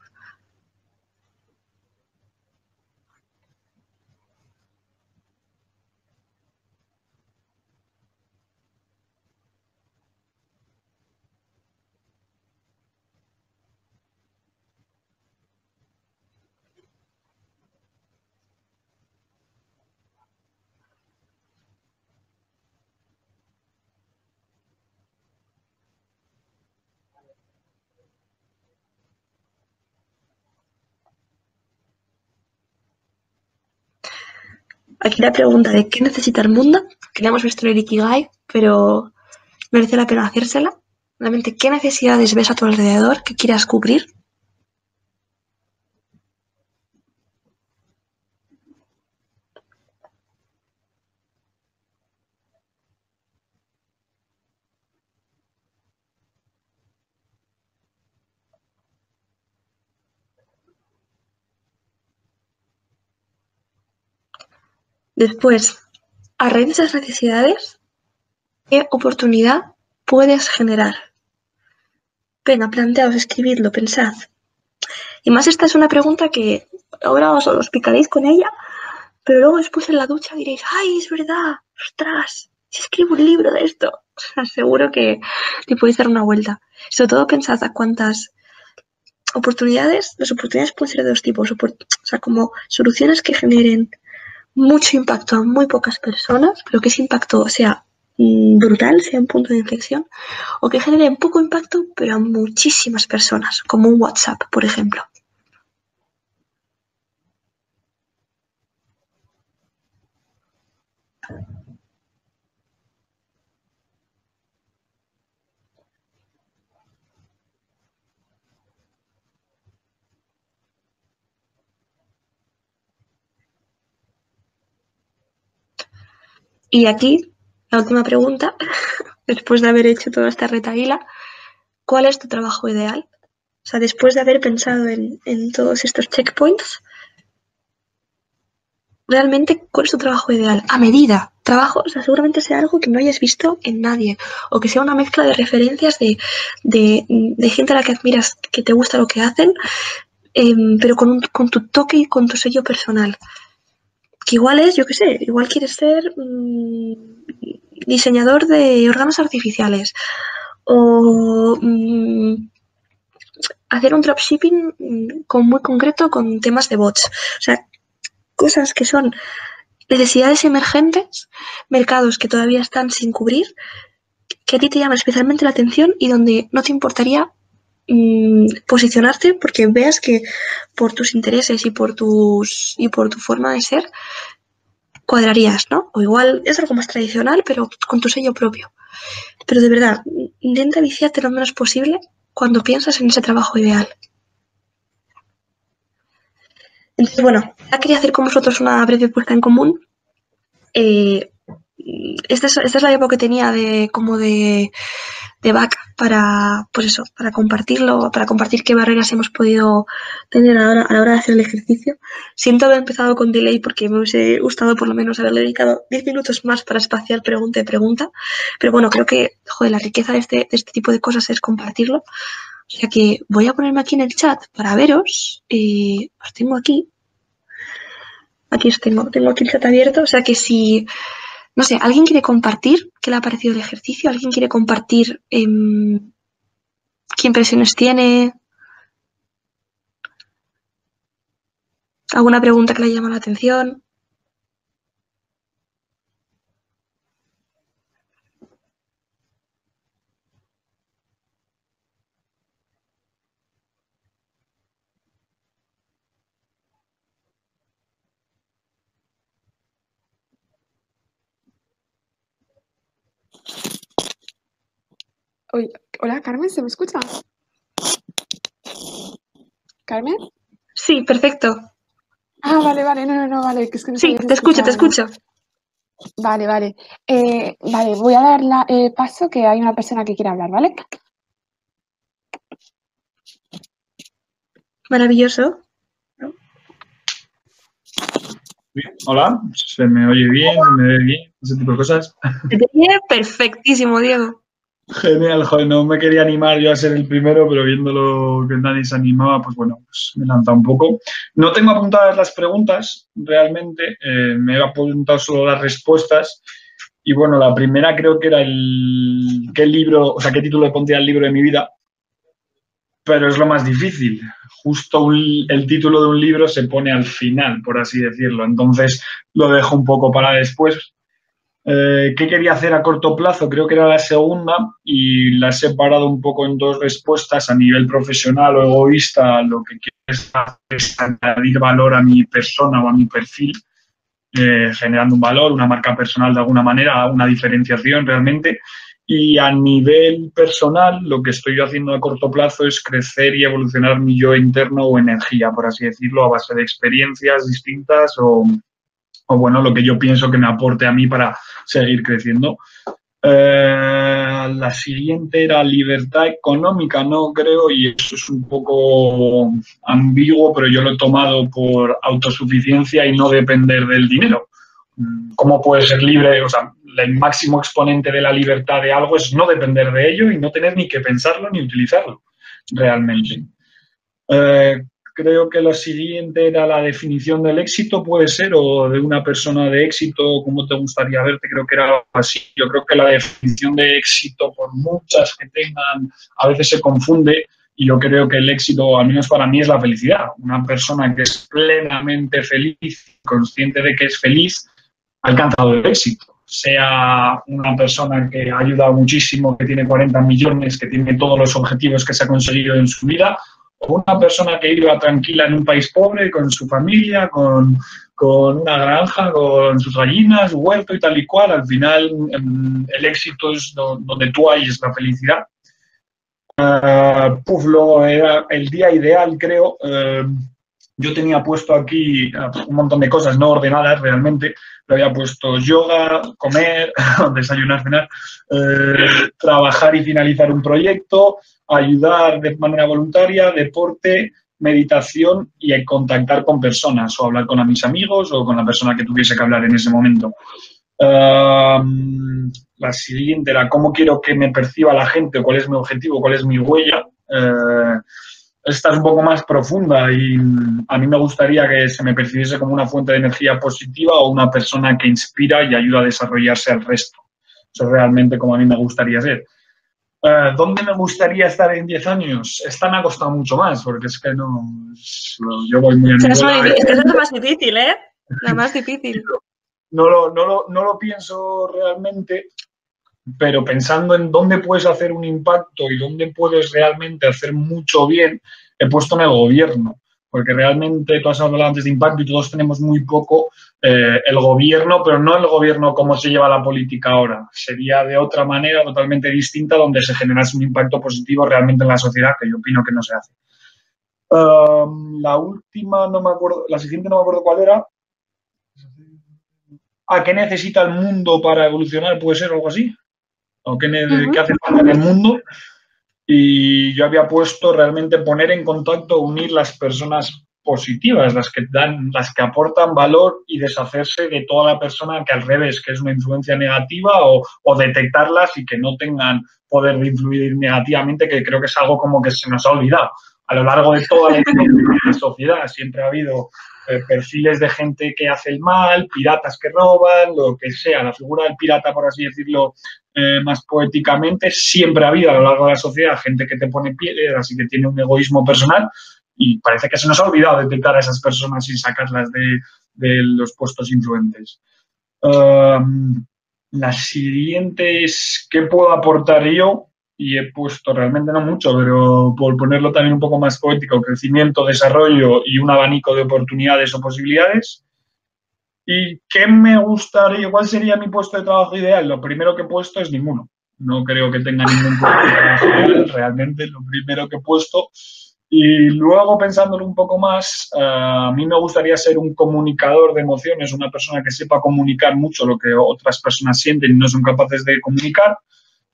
Aquí la pregunta de qué necesita el mundo, que la hemos visto en el Ikigai, pero merece la pena hacérsela. Realmente, ¿qué necesidades ves a tu alrededor que quieras cubrir? Después, a raíz de esas necesidades, ¿qué oportunidad puedes generar? Venga, planteaos, escribidlo, pensad. Y más esta es una pregunta que ahora os picaréis con ella, pero luego después en la ducha diréis, ¡ay, es verdad! ¡Ostras! Si escribo un libro de esto, seguro que le podéis dar una vuelta. Sobre todo pensad a cuántas las oportunidades pueden ser de dos tipos, o sea, como soluciones que generen mucho impacto a muy pocas personas, pero que ese impacto sea brutal, sea un punto de inflexión, o que generen poco impacto, pero a muchísimas personas, como un WhatsApp, por ejemplo. Y aquí, la última pregunta, después de haber hecho toda esta retaíla, ¿cuál es tu trabajo ideal? O sea, después de haber pensado en todos estos checkpoints, realmente, ¿cuál es tu trabajo ideal? A medida. Trabajo, o sea, seguramente sea algo que no hayas visto en nadie, o que sea una mezcla de referencias de gente a la que admiras, que te gusta lo que hacen, pero con tu toque y con tu sello personal. Que igual es, yo qué sé, igual quieres ser diseñador de órganos artificiales, o hacer un dropshipping muy concreto con temas de bots. O sea, cosas que son necesidades emergentes, mercados que todavía están sin cubrir, que a ti te llama especialmente la atención y donde no te importaría posicionarte porque veas que por tus intereses y por tu forma de ser cuadrarías, ¿no? O igual es algo más tradicional, pero con tu sello propio. Pero de verdad, intenta viciarte lo menos posible cuando piensas en ese trabajo ideal. Entonces, bueno, ya quería hacer con vosotros una breve puesta en común. Eh, esta es la época que tenía de back para, pues eso, para compartirlo, para compartir qué barreras hemos podido tener a la hora de hacer el ejercicio. Siento haber empezado con delay porque me hubiese gustado por lo menos haberle dedicado 10 minutos más para espaciar pregunta y pregunta. Pero bueno, creo que, joder, la riqueza de este tipo de cosas es compartirlo. O sea que voy a ponerme aquí en el chat para veros. Os tengo aquí. Aquí os tengo aquí el chat abierto. O sea que si No sé, ¿alguien quiere compartir qué le ha parecido el ejercicio? ¿Alguien quiere compartir qué impresiones tiene? ¿Alguna pregunta que le llama la atención? Oye, hola, Carmen, ¿se me escucha? ¿Carmen? Sí, perfecto. Ah, vale, vale, no, vale, que es que no Sí, sabía si te escucho, te escuchaba o no. escucho. Vale, vale. Vale, voy a dar paso que hay una persona que quiere hablar, ¿vale? Maravilloso. Hola, ¿se me oye bien? ¿Se me ve bien? Ese tipo de cosas. Te oye perfectísimo, Diego. Genial, joder, no me quería animar yo a ser el primero, pero viéndolo que nadie se animaba, pues bueno, pues me he lanzado un poco. No tengo apuntadas las preguntas, realmente, me he apuntado solo las respuestas. Y bueno, la primera creo que era qué libro, o sea, qué título le pondría al libro de mi vida, pero es lo más difícil. Justo el título de un libro se pone al final, por así decirlo, entonces lo dejo un poco para después. ¿Qué quería hacer a corto plazo? Creo que era la segunda y la he separado un poco en dos respuestas a nivel profesional o egoísta. Lo que quiero es añadir valor a mi persona o a mi perfil, generando un valor, una marca personal de alguna manera, una diferenciación realmente. Y a nivel personal, lo que estoy haciendo a corto plazo es crecer y evolucionar mi yo interno o energía, por así decirlo, a base de experiencias distintas o bueno, lo que yo pienso que me aporte a mí para seguir creciendo. La siguiente era libertad económica, ¿no? Creo, y eso es un poco ambiguo, pero yo lo he tomado por autosuficiencia y no depender del dinero. ¿Cómo puedes ser libre? O sea, el máximo exponente de la libertad de algo es no depender de ello y no tener ni que pensarlo ni utilizarlo realmente. Eh, Creo que lo siguiente era la definición del éxito, puede ser, o de una persona de éxito, ¿cómo te gustaría verte? Creo que era algo así. Yo creo que la definición de éxito, por muchas que tengan, a veces se confunde y yo creo que el éxito, al menos para mí, es la felicidad. Una persona que es plenamente feliz, consciente de que es feliz, ha alcanzado el éxito. Sea una persona que ha ayudado muchísimo, que tiene 40 millones, que tiene todos los objetivos que se ha conseguido en su vida, o una persona que iba tranquila en un país pobre, con su familia, con una granja, con sus gallinas, huerto y tal y cual. Al final, el éxito es donde tú halles la felicidad. Luego era el día ideal, creo. Yo tenía puesto aquí un montón de cosas no ordenadas realmente. Le había puesto yoga, comer, desayunar, cenar, trabajar y finalizar un proyecto, ayudar de manera voluntaria, deporte, meditación y contactar con personas o hablar con mis amigos o con la persona que tuviese que hablar en ese momento. La siguiente era cómo quiero que me perciba la gente, cuál es mi objetivo, cuál es mi huella. Esta es un poco más profunda y a mí me gustaría que se me percibiese como una fuente de energía positiva o una persona que inspira y ayuda a desarrollarse al resto. Eso es realmente como a mí me gustaría ser. ¿Dónde me gustaría estar en 10 años? Esta me ha costado mucho más, porque es que no... Yo voy muy a mi bola. Es que es lo más difícil, ¿eh? La más difícil. No lo pienso realmente, pero pensando en dónde puedes hacer un impacto y dónde puedes realmente hacer mucho bien, he puesto en el gobierno, porque realmente tú has hablado antes de impacto y todos tenemos muy poco el gobierno, pero no el gobierno como se lleva la política ahora. Sería de otra manera totalmente distinta donde se generase un impacto positivo realmente en la sociedad, que yo opino que no se hace. La última no me acuerdo, la siguiente no me acuerdo cuál era. ¿A qué necesita el mundo para evolucionar? ¿Puede ser algo así? ¿O qué hace falta en el mundo? Y yo había puesto realmente poner en contacto, unir las personas positivas, las que aportan valor y deshacerse de toda la persona que al revés, que es una influencia negativa o detectarlas y que no tengan poder de influir negativamente, que creo que es algo como que se nos ha olvidado. a lo largo de toda la historia de la sociedad siempre ha habido perfiles de gente que hace el mal, piratas que roban, lo que sea. La figura del pirata, por así decirlo, más poéticamente, siempre ha habido a lo largo de la sociedad gente que te pone piedras y que tiene un egoísmo personal, y parece que se nos ha olvidado detectar a esas personas y sacarlas de los puestos influentes. La siguiente es, ¿qué puedo aportar yo? Y he puesto realmente no mucho, pero por ponerlo también un poco más poético, crecimiento, desarrollo y un abanico de oportunidades o posibilidades. ¿Y qué me gustaría? ¿Cuál sería mi puesto de trabajo ideal? Lo primero que he puesto es ninguno. No creo que tenga ningún puesto de trabajo ideal, realmente lo primero que he puesto. Y luego, pensándolo un poco más, a mí me gustaría ser un comunicador de emociones, una persona que sepa comunicar mucho lo que otras personas sienten y no son capaces de comunicar,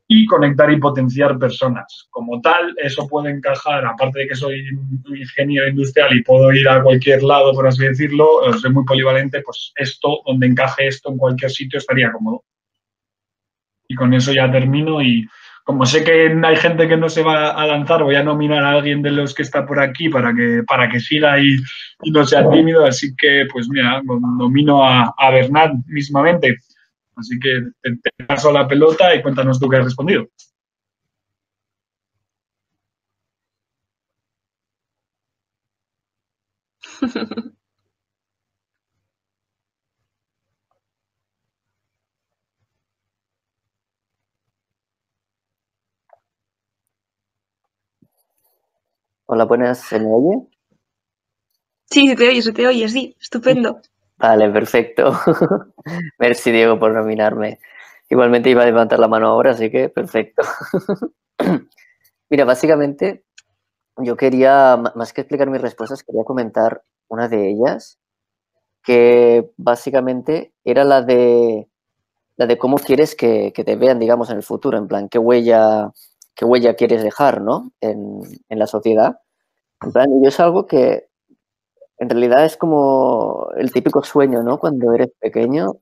y conectar y potenciar personas. Como tal, eso puede encajar, aparte de que soy ingeniero industrial y puedo ir a cualquier lado, por así decirlo, soy muy polivalente, pues esto, donde encaje esto en cualquier sitio, estaría cómodo. Y con eso ya termino, y como sé que hay gente que no se va a lanzar, voy a nominar a alguien de los que está por aquí para que siga y no sea tímido, así que pues mira, nomino a Bernat mismamente. Así que te paso la pelota y cuéntanos tú qué has respondido. Hola, buenas, ¿se me oye? Sí, se te oye, sí, estupendo. Vale, perfecto. Merci, Diego, por nominarme. Igualmente iba a levantar la mano ahora, así que perfecto. Mira, básicamente yo quería, más que explicar mis respuestas, quería comentar una de ellas, que básicamente era la de cómo quieres que te vean, digamos, en el futuro, en plan, qué huella quieres dejar, ¿no? En la sociedad. En plan, y yo es algo que en realidad es como el típico sueño, ¿no? Cuando eres pequeño.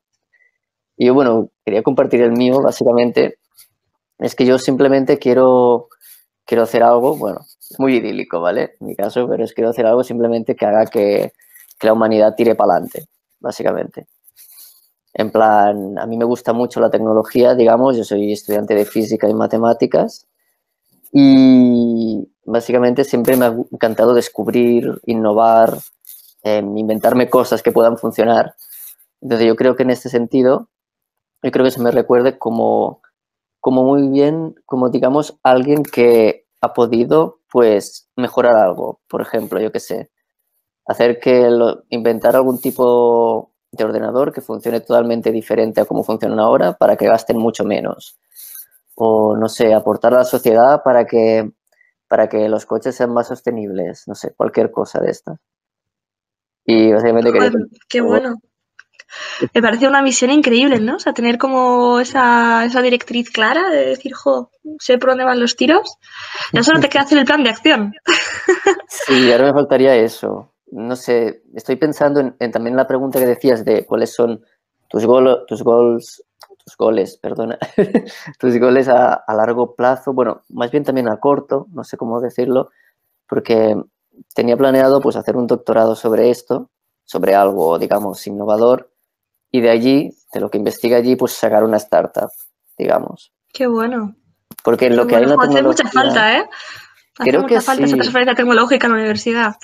Y yo, bueno, quería compartir el mío, básicamente. Es que yo simplemente quiero hacer algo, bueno, es muy idílico, ¿vale? En mi caso, pero quiero hacer algo simplemente que haga que la humanidad tire para adelante, básicamente. En plan, a mí me gusta mucho la tecnología, digamos, yo soy estudiante de física y matemáticas, y básicamente siempre me ha encantado descubrir, innovar, inventarme cosas que puedan funcionar. Entonces yo creo que en este sentido, yo creo que se me recuerde como muy bien, como digamos, alguien que ha podido, pues, mejorar algo. Por ejemplo, yo qué sé, inventar algún tipo de ordenador que funcione totalmente diferente a cómo funcionan ahora para que gasten mucho menos. O, no sé, aportar a la sociedad para que los coches sean más sostenibles. No sé, cualquier cosa de estas. Y básicamente quería... Joder, qué bueno. Me parece una misión increíble, ¿no? O sea, tener como esa directriz clara de decir, jo, sé por dónde van los tiros. Ya solo te queda hacer el plan de acción. Sí, ahora me faltaría eso. No sé, estoy pensando en también la pregunta que decías de cuáles son tus goles, perdona, tus goles a largo plazo, bueno, más bien también a corto, no sé cómo decirlo, porque tenía planeado pues hacer un doctorado sobre esto, sobre algo, digamos, innovador, y de allí, de lo que investiga allí, pues sacar una startup, digamos. Qué bueno. Porque Qué lo que hay bueno. en la Jo, hace mucha tecnología, falta, ¿eh? Hace creo que mucha falta esa sí. transferencia tecnológica en la universidad.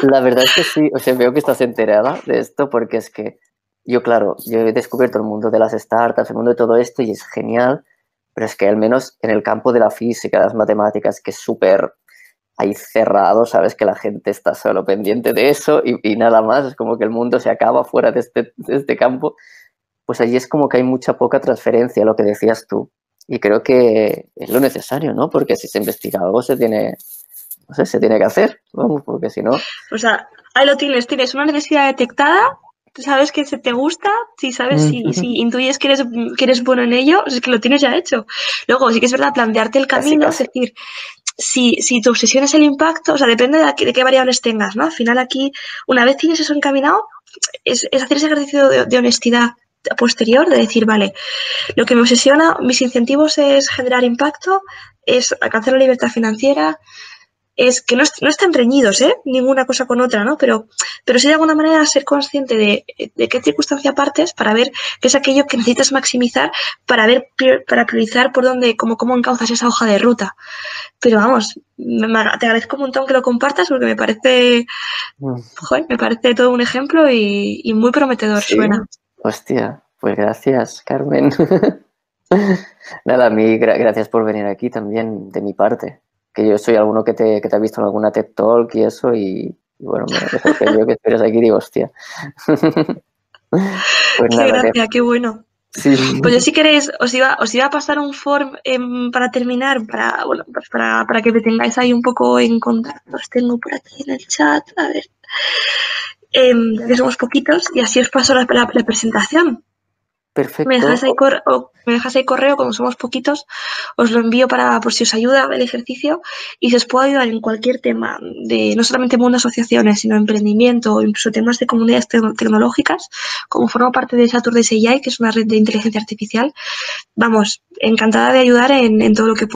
La verdad es que sí, o sea, veo que estás enterada de esto porque es que yo, claro, yo he descubierto el mundo de las startups, el mundo de todo esto y es genial, pero es que al menos en el campo de la física, de las matemáticas, que es súper ahí cerrado, sabes que la gente está solo pendiente de eso y nada más, es como que el mundo se acaba fuera de este campo, pues allí es como que hay mucha poca transferencia, lo que decías tú. Y creo que es lo necesario, ¿no? Porque si se investiga algo no sé, se tiene que hacer, vamos, porque si no... O sea, ahí lo tienes, tienes una necesidad detectada, tú sabes que se te gusta, si sabes, si intuyes que eres bueno en ello, es que lo tienes ya hecho. Luego, sí que es verdad, plantearte el Casi, camino, es casi. decir, si tu obsesión es el impacto, o sea, depende de qué variables tengas, ¿no? Al final aquí, una vez tienes eso encaminado, es hacer ese ejercicio de honestidad posterior, de decir, vale, lo que me obsesiona, mis incentivos es generar impacto, es alcanzar la libertad financiera, es que no están reñidos, ninguna cosa con otra, ¿no? Pero sí de alguna manera ser consciente de qué circunstancia partes para ver qué es aquello que necesitas maximizar para priorizar por dónde, cómo encauzas esa hoja de ruta. Pero vamos, te agradezco un montón que lo compartas porque me parece todo un ejemplo y muy prometedor suena. Hostia, pues gracias, Carmen. Nada, a mí gracias por venir aquí también de mi parte. Que yo soy alguno que te ha visto en alguna TED Talk y eso, y bueno, me sorprendió que estuvieras aquí y digo, hostia. Pues qué nada, gracia, qué bueno. Sí. Pues yo si queréis os iba a pasar un form para terminar, para que me tengáis ahí un poco en contacto. Os tengo por aquí en el chat, a ver, ya que somos poquitos y así os paso la presentación. Perfecto. Me dejas ahí correo, como somos poquitos, os lo envío por si os ayuda el ejercicio y si os puedo ayudar en cualquier tema, no solamente mundo asociaciones, sino emprendimiento o incluso temas de comunidades tecnológicas, como formo parte de Saturdays AI, que es una red de inteligencia artificial. Vamos, encantada de ayudar en todo lo que pueda.